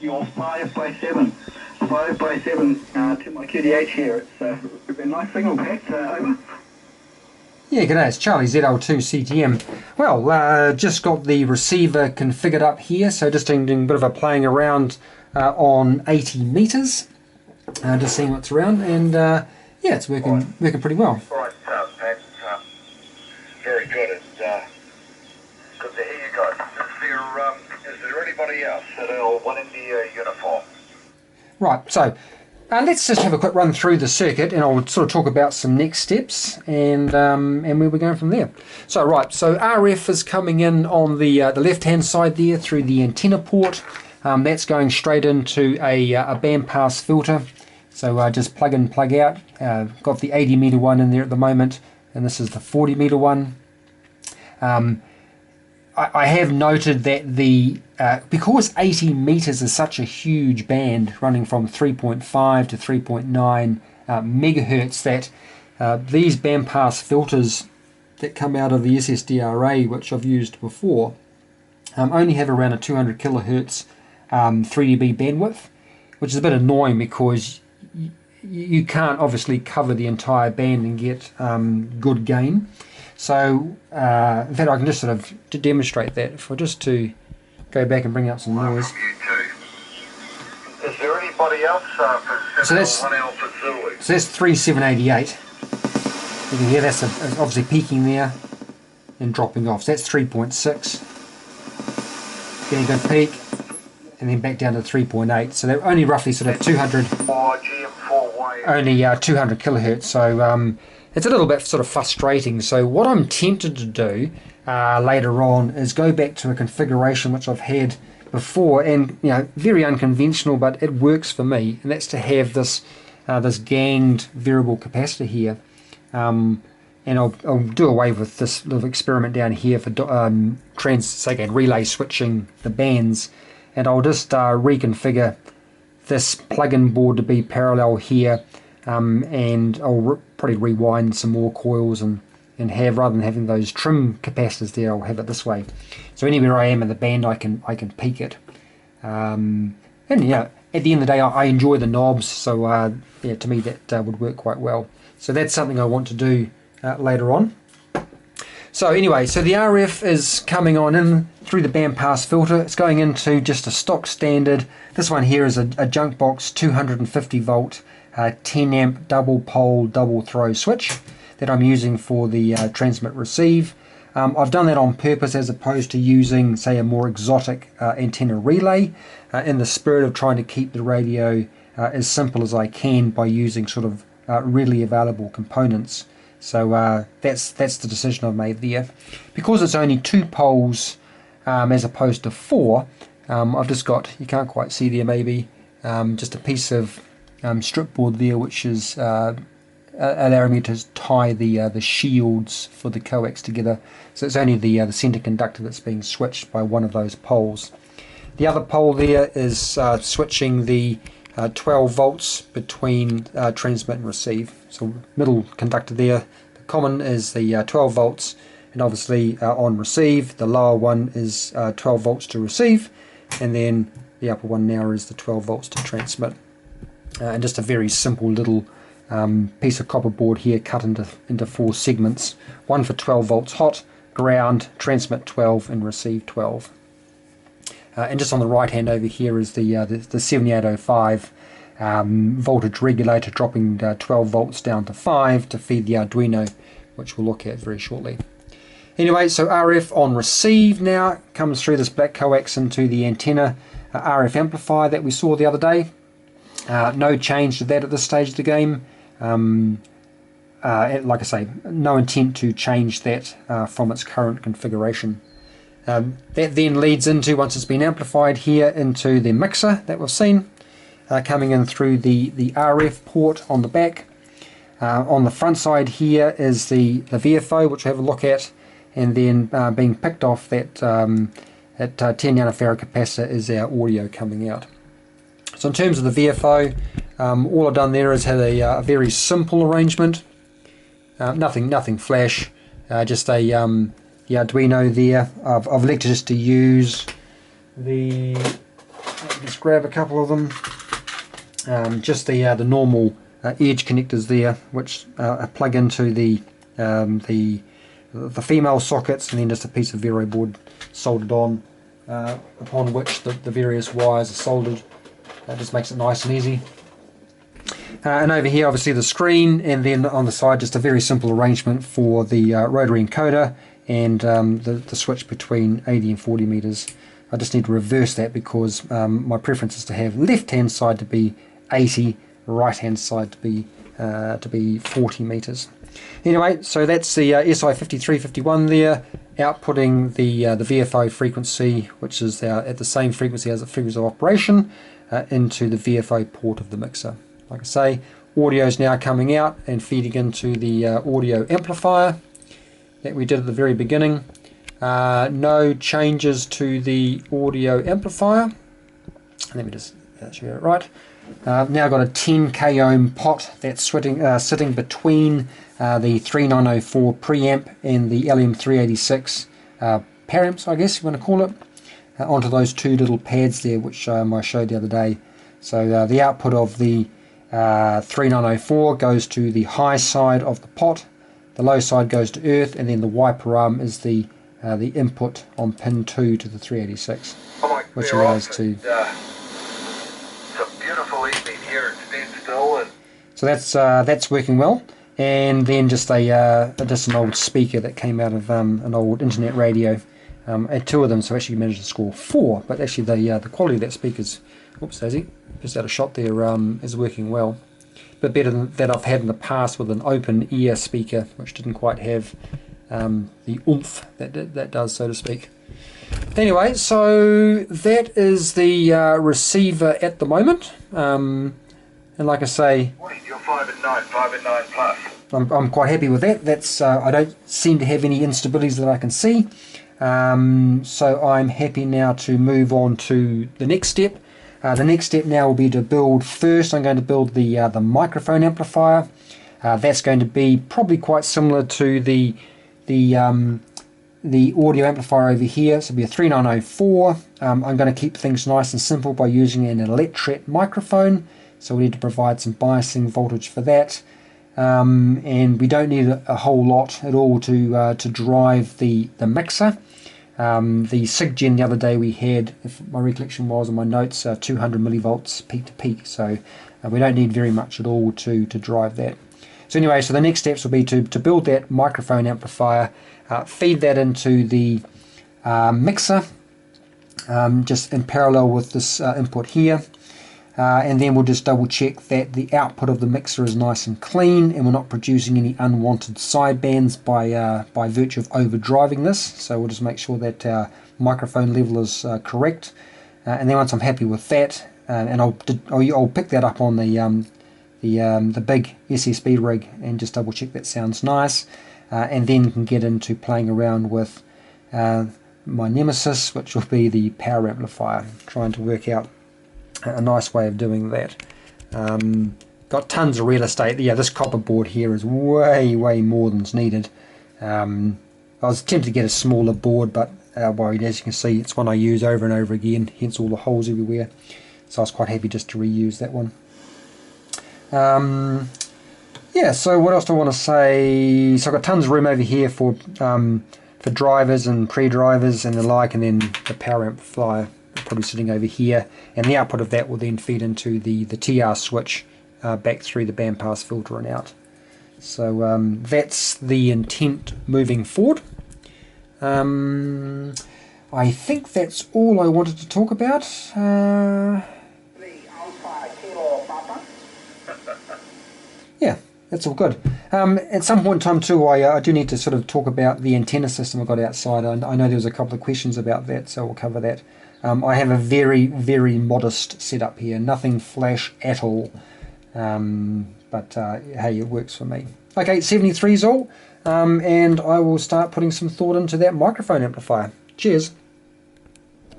your 5x7 to my QDH here. It's a nice signal packed, over. Yeah, g'day, it's Charlie ZL2CTM. Well, just got the receiver configured up here, so just doing a bit of a playing around on 80 meters, just seeing what's around, and yeah, it's working pretty well. All right, Pat, very good. It's good to hear you guys. Is there anybody else that will one in the uniform? Right, so let's just have a quick run through the circuit, and I'll sort of talk about some next steps and where we're going from there. So RF is coming in on the left-hand side there through the antenna port. That's going straight into a bandpass filter. So just plug in, plug out. Got the 80 meter one in there at the moment, and this is the 40 meter one. I have noted that because 80 meters is such a huge band, running from 3.5 to 3.9 megahertz, that these bandpass filters that come out of the SSDRA, which I've used before, only have around a 200 kilohertz 3dB bandwidth, which is a bit annoying because you can't obviously cover the entire band and get good gain. So in fact, I can just sort of to demonstrate that, if I just to go back and bring up some noise. Is there anybody else So that's 3788. You can hear that's obviously peaking there and dropping off. So that's 3.6. Getting a good peak, and then back down to 3.8. So they're only roughly sort of 200. Only 200 kilohertz. So it's a little bit sort of frustrating. So what I'm tempted to do later on is go back to a configuration which I've had before, and very unconventional, but it works for me, and that's to have this this ganged variable capacitor here, and I'll do away with this little experiment down here for relay switching the bands, and I'll just reconfigure this plug-in board to be parallel here, and I'll probably rewind some more coils and have, rather than having those trim capacitors there, I'll have it this way. So anywhere I am in the band, I can peak it. And at the end of the day, I enjoy the knobs, so to me that would work quite well. So that's something I want to do later on. So anyway, so the RF is coming on in through the bandpass filter. It's going into just a stock standard. This one here is a junk box 250 volt 10 amp double pole double throw switch that I'm using for the transmit receive. I've done that on purpose as opposed to using, say, a more exotic antenna relay, in the spirit of trying to keep the radio as simple as I can by using sort of readily available components. So that's the decision I've made there. Because it's only 2 poles as opposed to 4, I've just got, you can't quite see there maybe, just a piece of strip board there, which is allowing me to tie the shields for the coax together. So it's only the center conductor that's being switched by one of those poles. The other pole there is switching the 12 volts between transmit and receive. So middle conductor there, the common is the 12 volts, and obviously on receive the lower one is 12 volts to receive, and then the upper one now is the 12 volts to transmit. And just a very simple little piece of copper board here cut into 4 segments, one for 12 volts hot, ground, transmit 12 and receive 12. And just on the right hand over here is the 7805 voltage regulator, dropping 12 volts down to 5 to feed the Arduino, which we'll look at very shortly. Anyway, so RF on receive now comes through this black coax into the antenna RF amplifier that we saw the other day. No change to that at this stage of the game. Like I say, no intent to change that from its current configuration. That then leads into, once it's been amplified here, into the mixer that we've seen, coming in through the RF port on the back. On the front side here is the VFO, which we'll have a look at, and then being picked off that 10 nanofarad capacitor is our audio coming out. So in terms of the VFO, all I've done there is had a very simple arrangement, nothing flash, just the Arduino there. I've elected just to use the, Just grab a couple of them. Just the normal edge connectors there, which plug into the female sockets, and then just a piece of Vero board soldered on, upon which the various wires are soldered. That just makes it nice and easy. And over here obviously the screen, and then on the side just a very simple arrangement for the rotary encoder and the switch between 80 and 40 meters. I just need to reverse that because my preference is to have left hand side to be 80, right hand side to be 40 meters. Anyway, so that's the SI5351 there, outputting the VFO frequency, which is at the same frequency as the frequency of operation, into the VFO port of the mixer. Like I say, audio is now coming out and feeding into the audio amplifier that we did at the very beginning. No changes to the audio amplifier. Let me just show you it right. Now got a 10k ohm pot that's sitting between the 3904 preamp and the LM386 paramps, I guess you want to call it, onto those two little pads there, which I showed the other day. So the output of the 3904 goes to the high side of the pot, the low side goes to earth, and then the wiper arm is the input on pin 2 to the 386, which allows to. It's a beautiful evening here in Standstill, and so that's working well. And then just an old speaker that came out of an old internet radio. Had two of them, so actually managed to score 4. But actually the quality of that speaker's, oops, Daisy, just out of shot there, is working well. But better than that I've had in the past with an open ear speaker, which didn't quite have the oomph that does, so to speak. Anyway, so that is the receiver at the moment. And like I say, you're 5 and 9 plus. I'm quite happy with that. That's I don't seem to have any instabilities that I can see. So I'm happy now to move on to the next step. The next step now will be to build. First, I'm going to build the microphone amplifier. That's going to be probably quite similar to the audio amplifier over here. So it'll be a 3904. I'm going to keep things nice and simple by using an electret microphone. So we need to provide some biasing voltage for that. And we don't need a whole lot at all to drive the mixer. The SIGGEN the other day we had, if my recollection was on my notes, 200 millivolts peak to peak, so we don't need very much at all to drive that. So anyway, so the next steps will be to build that microphone amplifier, feed that into the mixer, just in parallel with this input here. And then we'll just double check that the output of the mixer is nice and clean and we're not producing any unwanted sidebands by virtue of overdriving this. So we'll just make sure that our microphone level is correct. And then once I'm happy with that, and I'll pick that up on the big SSB rig and just double check that sounds nice. And then can get into playing around with my nemesis, which will be the power amplifier, trying to work out a nice way of doing that. Got tons of real estate. Yeah, this copper board here is way more than's needed. I was tempted to get a smaller board, but worried, as you can see, it's one I use over and over again, hence all the holes everywhere. So I was quite happy just to reuse that one. Yeah, so what else do I want to say? So I've got tons of room over here for drivers and pre-drivers and the like, and then the power amplifier probably sitting over here, and the output of that will then feed into the TR switch back through the bandpass filter and out. So that's the intent moving forward. I think that's all I wanted to talk about. Yeah, that's all good. At some point in time too, I do need to sort of talk about the antenna system I've got outside. I know there was a couple of questions about that, so we'll cover that. I have a very modest setup here, nothing flash at all, but hey, it works for me. Okay, 73's all, and I will start putting some thought into that microphone amplifier. Cheers.